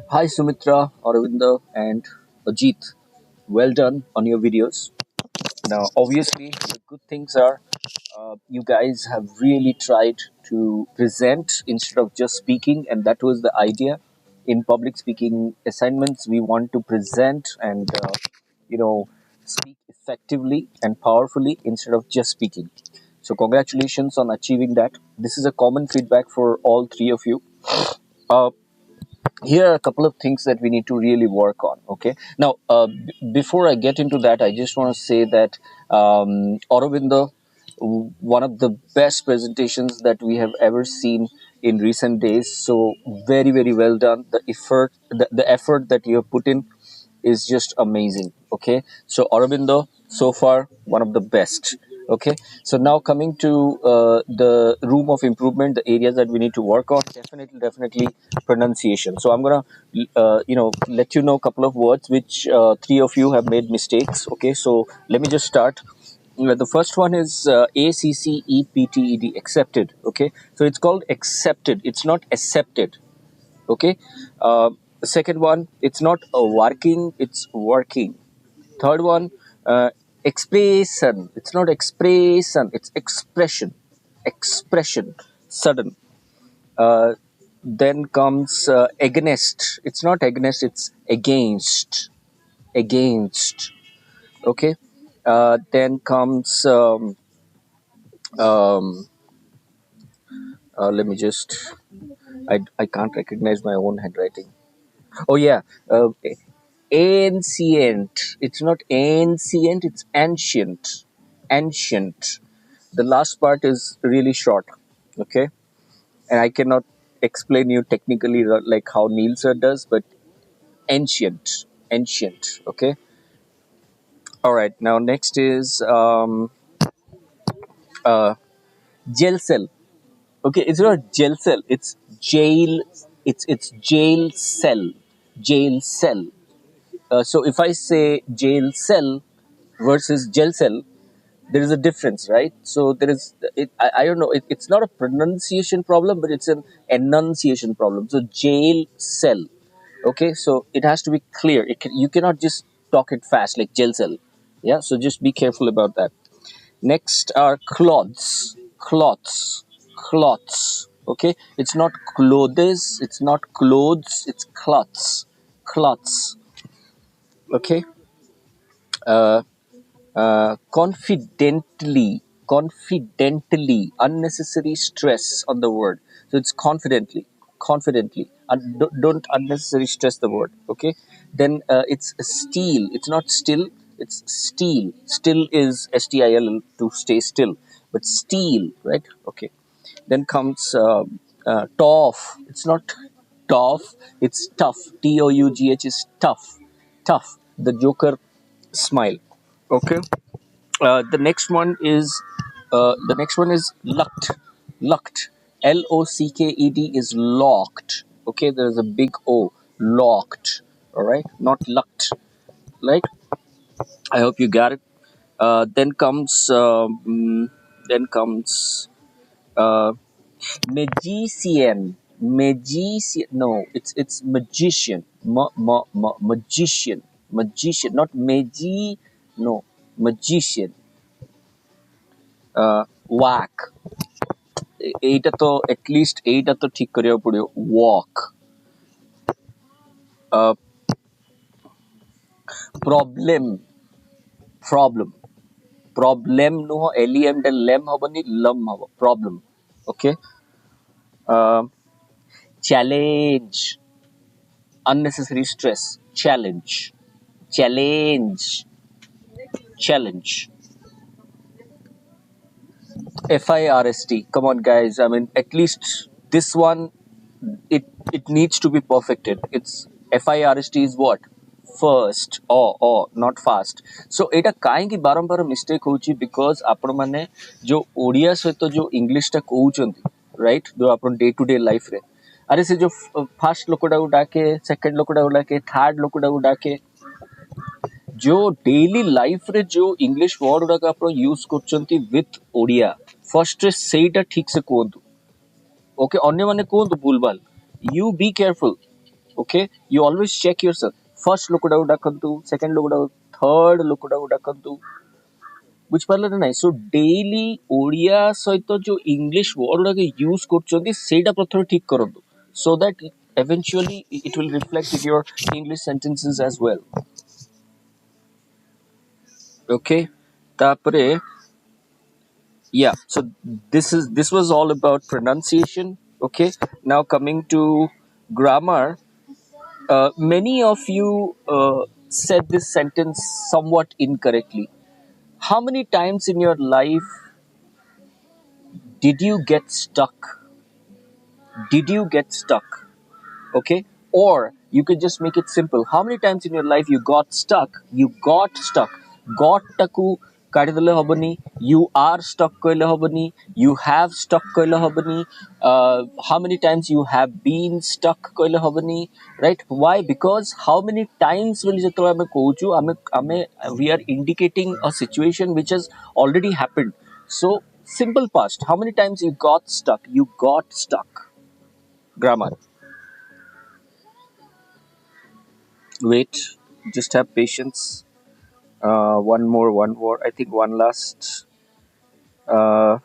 Hi Sumitra, Aravinda, and Ajit. Well done on your videos. Now, obviously, the good things are you guys have really tried to present instead of just speaking, and that was the idea. In public speaking assignments, we want to present and you know speak effectively and powerfully instead of just speaking. So, congratulations on achieving that. This is a common feedback for all three of you. Uh, Here are a couple of things that we need to really work on. Okay, now before I get into that, I just want to say that Aurobindo, one of the best presentations that we have ever seen in recent days. So very well done. The effort that you have put in is just amazing. Okay, so Aurobindo, so far one of the best. Okay, so now coming to the room of improvement, the areas that we need to work on, definitely pronunciation. So I'm gonna let you know a couple of words which three of you have made mistakes. Okay, so let me just start. The first one is ACCEPTED, accepted. Okay, so it's called accepted, it's not accepted. Okay, the second one, it's not working, it's working. Third one, expression, it's not expression, it's expression, sudden. Then comes against, it's not against, it's against. Okay, then comes um, let me just, I can't recognize my own handwriting. Oh yeah, ancient. It's not ancient. It's ancient. Ancient. The last part is really short. Okay, and I cannot explain you technically like how Neil sir does, but ancient. Ancient. Okay. All right. Now next is uh, jail cell. Okay, it's not jail cell. It's jail. It's jail cell. Jail cell. So if I say jail cell versus jail cell, there is a difference, right? So there is it. I don't know. It's not a pronunciation problem, but it's an enunciation problem. So jail cell. Okay, so it has to be clear. You cannot just talk it fast like jail cell. Yeah. So just be careful about that. Next are cloths. Cloths. Okay, it's not clothes. It's not clothes. It's cloths. Cloths. Okay. Uh, confidently, unnecessary stress on the word. So it's confidently, and don't unnecessarily stress the word. Okay, then it's steal, it's not still, it's steal. Still is STIL, to stay still, but steal, right? Okay, then comes tough, it's not tough, it's tough. TOUGH is tough, the Joker smile. Okay, the next one is lucked. LOCKED is locked. Okay, there is a big O, locked. All right, not lucked. Right, I hope you got it. Then comes uh, magician. No, it's magician. Magician, not magi. No, magician. Whack. এইটা তো at least এইটা তো ঠিক করিয়া পড়িও, walk. Problem, problem, problem নুহ LEM টা lem হবনি, লম হব, problem. Okay. Challenge, unnecessary stress, challenge. FIRST, come on guys, I mean at least this one, it needs to be perfected. It's FIRST is what? First, or not fast. So এটা କାହିଁକି ବାରମ୍ବାର mistake ହଉଛି, because ଆପଣମାନେ ଯୋଉ ଓଡ଼ିଆ ସହିତ ଯୋଉ ଇଂଲିଶଟା କହୁଛନ୍ତି, right, ଯୋଉ ଆପଣ ଡେ ଟୁ ଡେ ଲାଇଫରେ, ଆରେ ସେ ଯୋଉ ଫାର୍ଷ୍ଟ ଲୋକଟାକୁ ଡାକେ, ସେକେଣ୍ଡ ଲୋକଟାକୁ ଡାକେ, ଥାର୍ଡ ଲୋକଟାକୁ ଡାକେ, जो डेली लाइफ रे जो इंग्लिश वर्ड गुड़ाक आप use करछंती with Odia, first ray सेटा ठीक से कहतु. ओके, अन्य माने कहतु भूलभाल. You be careful. Okay, you always check yourself. First look at dakantu, second look at third look at dakantu. ବୁଝିପାରିଲେ ନାହିଁ ସୋ ଡେଇଲି ଓଡ଼ିଆ ସହିତ ଯୋଉ ଇଂଲିଶ ୱାର୍ଡ ଗୁଡାକ ୟୁଜ୍ କରୁଛନ୍ତି ସେଇଟା ପ୍ରଥମେ ଠିକ କରନ୍ତୁ so that eventually it will reflect in your English sentences as well. Okay, ତାପରେ yeah, so this was all about pronunciation. Okay, now coming to grammar. Many of you said this sentence somewhat incorrectly. How many times in your life did you get stuck? Did you get stuck? Okay, or you could just make it simple. How many times in your life you got stuck? You got stuck. Got taku kadidale hobani. You are stuck koile hobani. You have stuck koile hobani. How many times you have been stuck koile hobani? Right? Why? Because how many times will jetola ame kohuchu ame we are indicating a situation which has already happened. So simple past. How many times you got stuck? You got stuck. Grammar. Wait, just have patience. One more. I think one last. Uh,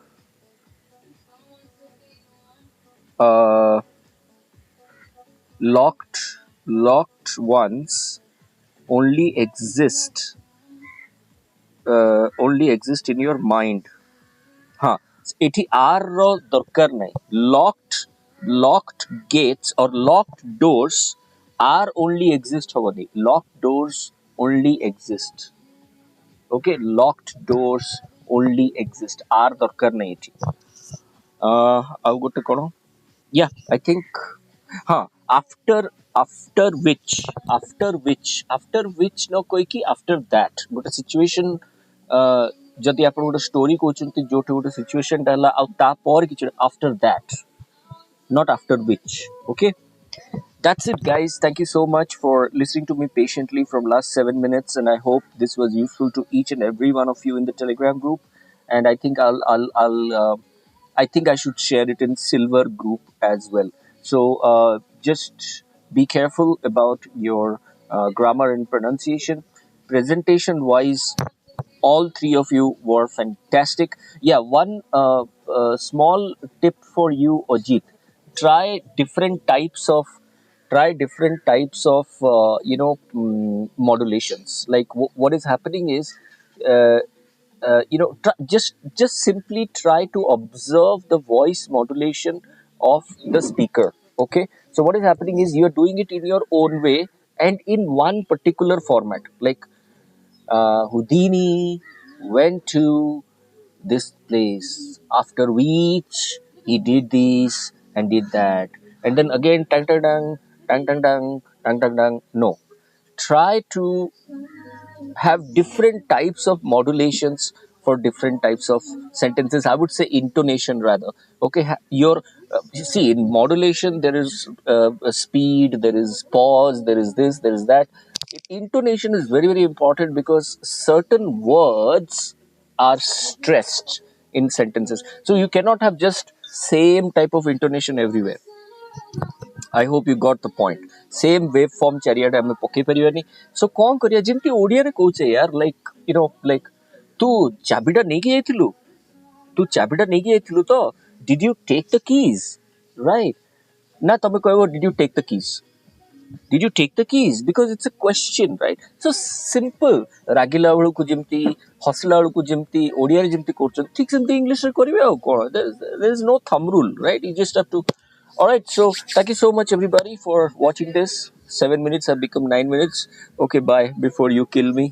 uh, locked ones only exist in your mind. Huh. এটি আর দরকার নাই. Locked gates or locked doors are only exist হবনি. Locked doors only exist. Okay, locked doors only exist. আর দরকার নাই এটি. ଆଉ ଗୋଟେ କଣ? Yeah, I think. Huh. After which ନ କହିକି after that ଗୋଟେ situation ଯଦି ଆପଣ ଗୋଟେ story କହୁଛନ୍ତି ଯୋଉଠି ଗୋଟେ situation ଟା ହେଲା ଆଉ ତାପରେ କିଛି after that, not after which. Okay, that's it, guys. Thank you so much for listening to me patiently from last 7 minutes, and I hope this was useful to each and every one of you in the Telegram group. And I think I think I should share it in silver group as well. So just be careful about your grammar and pronunciation. Presentation wise, all three of you were fantastic. Yeah, one small tip for you, Ojit. Try different types of modulations. Like what is happening is uh, just simply try to observe the voice modulation of the speaker. Okay, so what is happening is you are doing it in your own way and in one particular format. Like Houdini went to this place, after which he did this and did that, and then again tang tang tang tang tang tang tang tang tang. No, try to have different types of modulations for different types of sentences. I would say intonation rather. Okay, your you see, in modulation there is a speed, there is pause, there is this, there is that. Intonation is very very important because certain words are stressed in sentences, so you cannot have just same type of intonation everywhere. I hope you got the point. Same waveform ଚାରିଆଡ଼େ ଆମେ ପକେଇ ପାରିବାନି. So କ'ଣ କରିବା, ଯେମିତି ଓଡ଼ିଆରେ କହୁଛେ ୟାର, like ତୁ ଚାବିଟା ନେଇକି ଯାଇଥିଲୁ, ତ did you take the keys, right? ନା ତମେ କହିବ did you take the keys? Did you take the keys? Because it's a question, right? So simple. ରାଗିଲା ବେଳକୁ ଯେମିତି, ହସିଲା ବେଳକୁ ଯେମିତି ଓଡ଼ିଆରେ ଯେମିତି କରୁଛନ୍ତି ଠିକ ସେମିତି ଇଂଲିଶରେ କରିବେ ଆଉ କ'ଣ. There is no thumb rule, right? You just have to. All right, so thank you so much everybody for watching this. 7 minutes have become 9 minutes. Okay, bye before you kill me.